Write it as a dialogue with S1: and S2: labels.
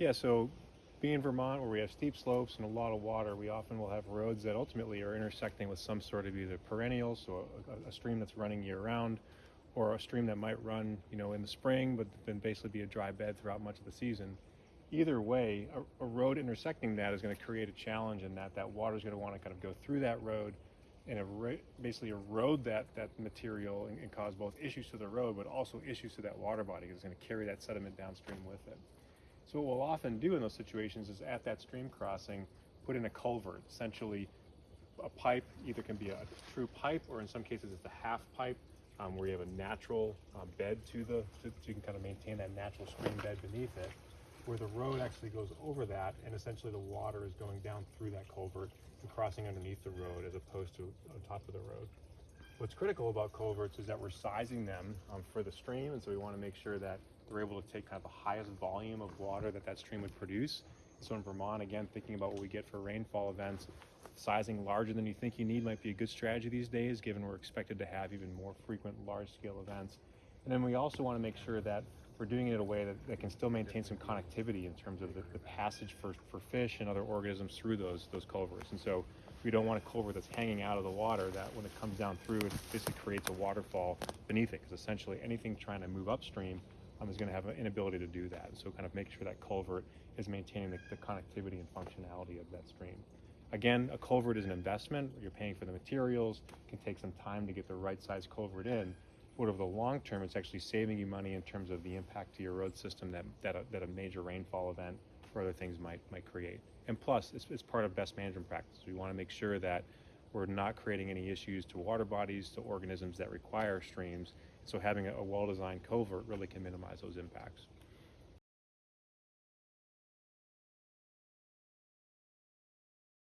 S1: Yeah, so being in Vermont where we have steep slopes and a lot of water, we often will have roads that ultimately are intersecting with some sort of either perennial, so a stream that's running year round, or a stream that might run, in the spring, but then basically be a dry bed throughout much of the season. Either way, a road intersecting that is going to create a challenge in that water is going to want to kind of go through that road and basically erode that material and cause both issues to the road, but also issues to that water body because it's going to carry that sediment downstream with it. So what we'll often do in those situations is at that stream crossing, put in a culvert, essentially a pipe, either can be a true pipe or in some cases it's a half pipe where you have a natural bed so you can kind of maintain that natural stream bed beneath it, where the road actually goes over that and essentially the water is going down through that culvert and crossing underneath the road as opposed to on top of the road. What's critical about culverts is that we're sizing them for the stream, and so we want to make sure that they're able to take kind of the highest volume of water that stream would produce. So in Vermont, again, thinking about what we get for rainfall events, sizing larger than you think you need might be a good strategy these days, given we're expected to have even more frequent large-scale events. And then we also want to make sure that we're doing it in a way that can still maintain some connectivity in terms of the passage for fish and other organisms through those culverts. And so we don't want a culvert that's hanging out of the water that when it comes down through, it basically creates a waterfall beneath it, because essentially anything trying to move upstream is going to have an inability to do that. So kind of make sure that culvert is maintaining the connectivity and functionality of that stream. Again, a culvert is an investment. You're paying for the materials. It can take some time to get the right size culvert in. But over the long term, it's actually saving you money in terms of the impact to your road system that a major rainfall event or other things might create. And plus, it's part of best management practice. We want to make sure that we're not creating any issues to water bodies, to organisms that require streams. So having a well-designed culvert really can minimize those impacts.